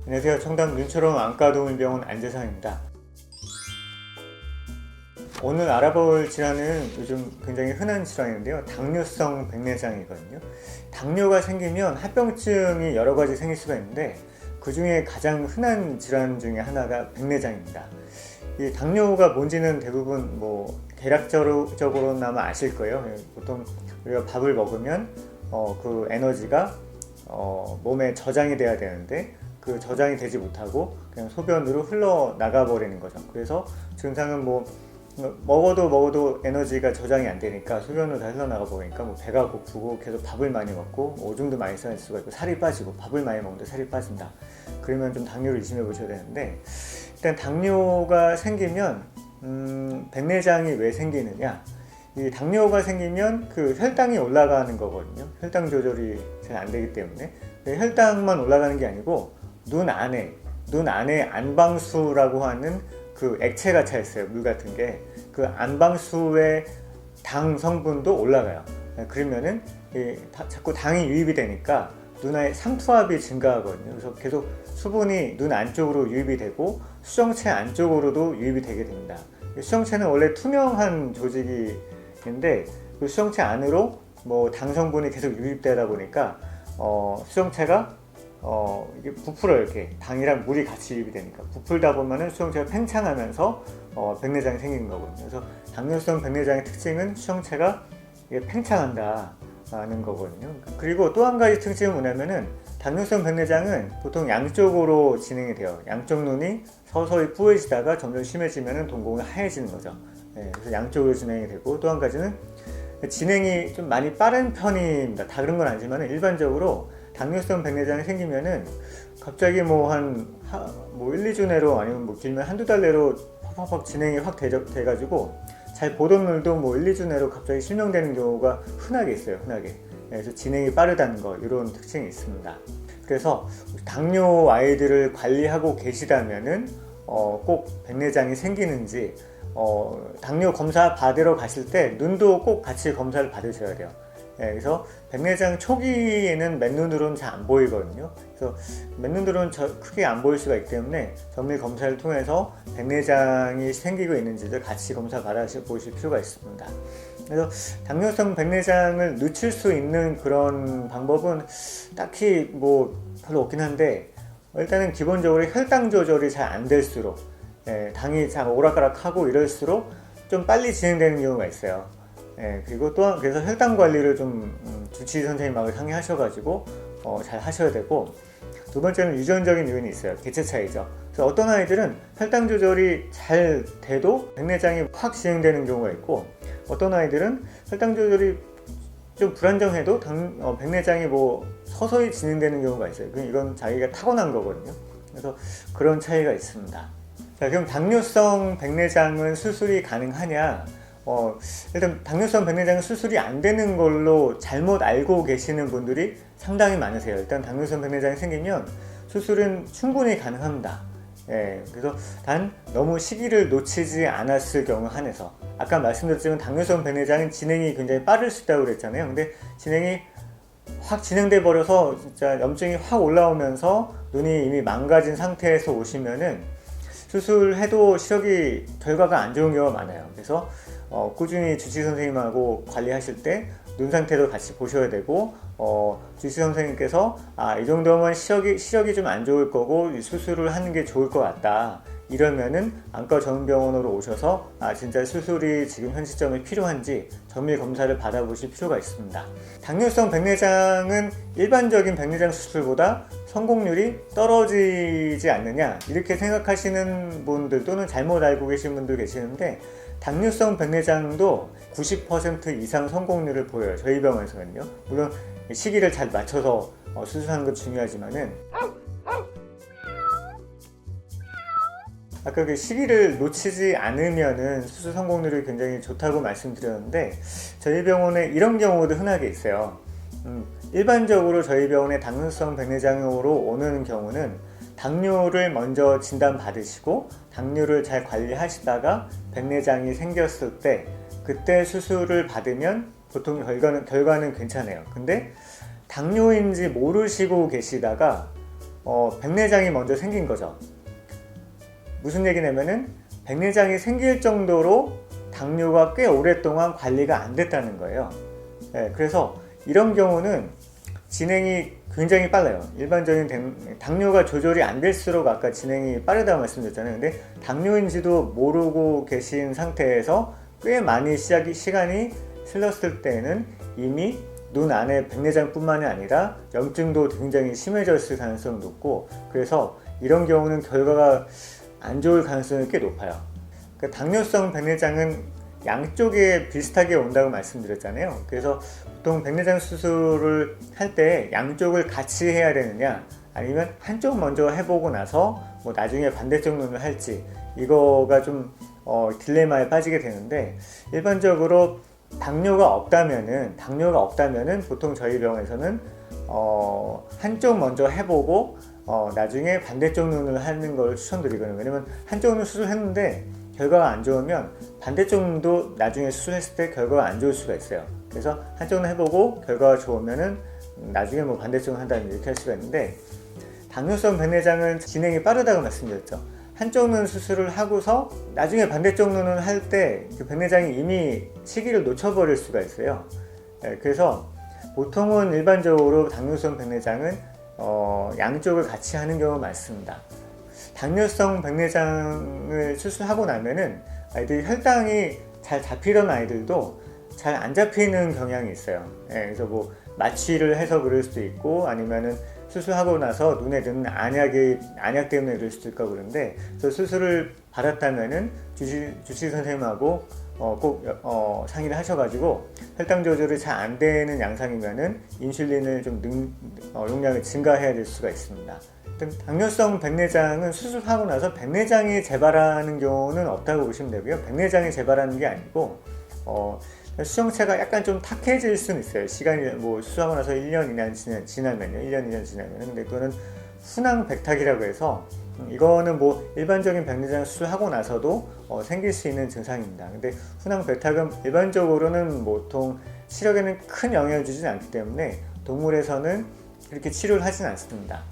안녕하세요. 청담 눈처럼 안과도움병원 안재상입니다. 오늘 알아볼 질환은 요즘 굉장히 흔한 질환인데요. 당뇨성 백내장이거든요. 당뇨가 생기면 합병증이 여러 가지 생길 수가 있는데 그 중에 가장 흔한 질환 중에 하나가 백내장입니다. 이 당뇨가 뭔지는 대부분 대략적으로나마 아실 거예요. 보통 우리가 밥을 먹으면 그 에너지가 몸에 저장이 돼야 되는데 그 저장이 되지 못하고 그냥 소변으로 흘러나가 버리는 거죠. 그래서 증상은 먹어도 에너지가 저장이 안 되니까 소변으로 다 흘러나가 버리니까 배가 고프고 계속 밥을 많이 먹고 오줌도 많이 쌓일 수가 있고 살이 빠지고, 밥을 많이 먹는데 살이 빠진다. 그러면 좀 당뇨를 의심해 보셔야 되는데, 일단 당뇨가 생기면 백내장이 왜 생기느냐, 이 당뇨가 생기면 그 혈당이 올라가는 거거든요. 혈당 조절이 잘 안 되기 때문에. 혈당만 올라가는 게 아니고 눈 안에 안방수라고 하는 그 액체가 차 있어요. 물 같은 게. 그 안방수의 당 성분도 올라가요. 그러면은 자꾸 당이 유입이 되니까 눈의 삼투압이 증가하거든요. 그래서 계속 수분이 눈 안쪽으로 유입이 되고 수정체 안쪽으로도 유입이 되게 됩니다. 수정체는 원래 투명한 조직인데 그 수정체 안으로 당 성분이 계속 유입되다 보니까 수정체가 이게 부풀어요. 이렇게 당이랑 물이 같이 유입이 되니까 부풀다 보면은 수정체가 팽창하면서 백내장이 생기는 거거든요. 그래서 당뇨성 백내장의 특징은 수정체가 이게 팽창한다는 거거든요. 그리고 또 한 가지 특징은 뭐냐면은 당뇨성 백내장은 보통 양쪽으로 진행이 돼요. 양쪽 눈이 서서히 뿌얘지다가 점점 심해지면은 동공이 하얘지는 거죠. 그래서 양쪽으로 진행이 되고, 또 한 가지는 진행이 좀 많이 빠른 편입니다. 다 그런 건 아니지만 일반적으로 당뇨성 백내장이 생기면은 갑자기 1, 2주 내로 아니면 길면 한두 달 내로 팍팍팍 진행이 확 돼가지고 잘 보던 눈도 1, 2주 내로 갑자기 실명되는 경우가 흔하게 있어요. 흔하게. 그래서 진행이 빠르다는 거, 이런 특징이 있습니다. 그래서 당뇨 아이들을 관리하고 계시다면은 꼭 백내장이 생기는지 당뇨 검사 받으러 가실 때 눈도 꼭 같이 검사를 받으셔야 돼요. 그래서 백내장 초기에는 맨눈으로는 잘 안 보이거든요. 그래서 맨눈으로는 크게 안 보일 수가 있기 때문에 정밀 검사를 통해서 백내장이 생기고 있는지를 같이 검사 받아보실 필요가 있습니다. 그래서 당뇨성 백내장을 늦출 수 있는 그런 방법은 딱히 별로 없긴 한데, 일단은 기본적으로 혈당 조절이 잘 안 될수록, 당이 잘 오락가락하고 이럴수록 좀 빨리 진행되는 경우가 있어요. 그리고 또한 그래서 혈당 관리를 좀 주치의 선생님하고 상의하셔가지고 잘 하셔야 되고, 두 번째는 유전적인 요인이 있어요. 개체 차이죠. 그래서 어떤 아이들은 혈당 조절이 잘 돼도 백내장이 확 진행되는 경우가 있고, 어떤 아이들은 혈당 조절이 좀 불안정해도 백내장이 서서히 진행되는 경우가 있어요. 이건 자기가 타고난 거거든요. 그래서 그런 차이가 있습니다. 자, 그럼 당뇨성 백내장은 수술이 가능하냐? 일단 당뇨성 백내장은 수술이 안 되는 걸로 잘못 알고 계시는 분들이 상당히 많으세요. 일단 당뇨성 백내장이 생기면 수술은 충분히 가능합니다. 그래서 단 너무 시기를 놓치지 않았을 경우 한해서, 아까 말씀드렸지만 당뇨성 백내장은 진행이 굉장히 빠를 수 있다고 그랬잖아요. 근데 진행이 확 진행돼 버려서 진짜 염증이 확 올라오면서 눈이 이미 망가진 상태에서 오시면은 수술해도 결과가 안 좋은 경우가 많아요. 그래서 꾸준히 주치의 선생님하고 관리하실 때 눈 상태도 같이 보셔야 되고, 주치의 선생님께서 이 정도면 시력이 좀 안 좋을 거고 수술을 하는 게 좋을 것 같다, 이러면은 안과 전문병원으로 오셔서 진짜 수술이 지금 현 시점에 필요한지 정밀 검사를 받아보실 필요가 있습니다. 당뇨성 백내장은 일반적인 백내장 수술보다 성공률이 떨어지지 않느냐, 이렇게 생각하시는 분들 또는 잘못 알고 계신 분들 계시는데, 당뇨성 백내장도 90% 이상 성공률을 보여요. 저희 병원에서는요. 물론 시기를 잘 맞춰서 수술하는 건 중요하지만은, 아까 그 시기를 놓치지 않으면은 수술 성공률이 굉장히 좋다고 말씀드렸는데, 저희 병원에 이런 경우도 흔하게 있어요. 일반적으로 저희 병원에 당뇨성 백내장으로 오는 경우는 당뇨를 먼저 진단받으시고 당뇨를 잘 관리하시다가 백내장이 생겼을 때 그때 수술을 받으면 보통 결과는 괜찮아요. 근데 당뇨인지 모르시고 계시다가 백내장이 먼저 생긴 거죠. 무슨 얘기냐면은 백내장이 생길 정도로 당뇨가 꽤 오랫동안 관리가 안 됐다는 거예요. 그래서 이런 경우는 진행이 굉장히 빨라요. 일반적인 당뇨가 조절이 안 될수록 아까 진행이 빠르다고 말씀드렸잖아요. 근데 당뇨인지도 모르고 계신 상태에서 꽤 많이 시간이 흘렀을 때는 이미 눈 안에 백내장뿐만이 아니라 염증도 굉장히 심해졌을 가능성이 높고, 그래서 이런 경우는 결과가 안 좋을 가능성이 꽤 높아요. 그러니까 당뇨성 백내장은 양쪽에 비슷하게 온다고 말씀드렸잖아요. 그래서 보통 백내장 수술을 할 때 양쪽을 같이 해야 되느냐, 아니면 한쪽 먼저 해보고 나서 뭐 나중에 반대쪽 눈을 할지, 이거가 좀 딜레마에 빠지게 되는데, 일반적으로 당뇨가 없다면은 보통 저희 병원에서는 한쪽 먼저 해보고 나중에 반대쪽 눈을 하는 걸 추천드리거든요. 왜냐면 한쪽 눈 수술했는데 결과가 안 좋으면 반대쪽 눈도 나중에 수술했을 때 결과가 안 좋을 수가 있어요. 그래서 한쪽 눈 해보고 결과가 좋으면은 나중에 뭐 반대쪽 눈 한다면 이렇게 할 수가 있는데, 당뇨성 백내장은 진행이 빠르다고 말씀드렸죠. 한쪽 눈 수술을 하고서 나중에 반대쪽 눈을 할 때 그 백내장이 이미 시기를 놓쳐버릴 수가 있어요. 그래서 보통은 일반적으로 당뇨성 백내장은 양쪽을 같이 하는 경우가 많습니다. 당뇨성 백내장을 수술하고 나면은 아이들이 혈당이 잘 잡히던 아이들도 잘 안 잡히는 경향이 있어요. 그래서 뭐 마취를 해서 그럴 수도 있고, 아니면은 수술하고 나서 눈에 드는 안약 때문에 그럴 수도 있고 그런데, 저 수술을 받았다면은 주치의 선생님하고 꼭 상의를 하셔가지고 혈당 조절이 잘 안 되는 양상이면은 인슐린을 좀 용량을 증가해야 될 수가 있습니다. 당뇨성 백내장은 수술하고 나서 백내장이 재발하는 경우는 없다고 보시면 되고요. 백내장이 재발하는 게 아니고 수정체가 약간 좀 탁해질 수는 있어요. 시간이 뭐 수술하고 나서 1년 이상 지나면요. 1년 이상 지나면은. 근데 그거는 순항 백탁이라고 해서 이거는 뭐 일반적인 백내장 수술하고 나서도 생길 수 있는 증상입니다. 근데 순항 백탁은 일반적으로는 보통 시력에는 큰 영향을 주진 않기 때문에 동물에서는 그렇게 치료를 하진 않습니다.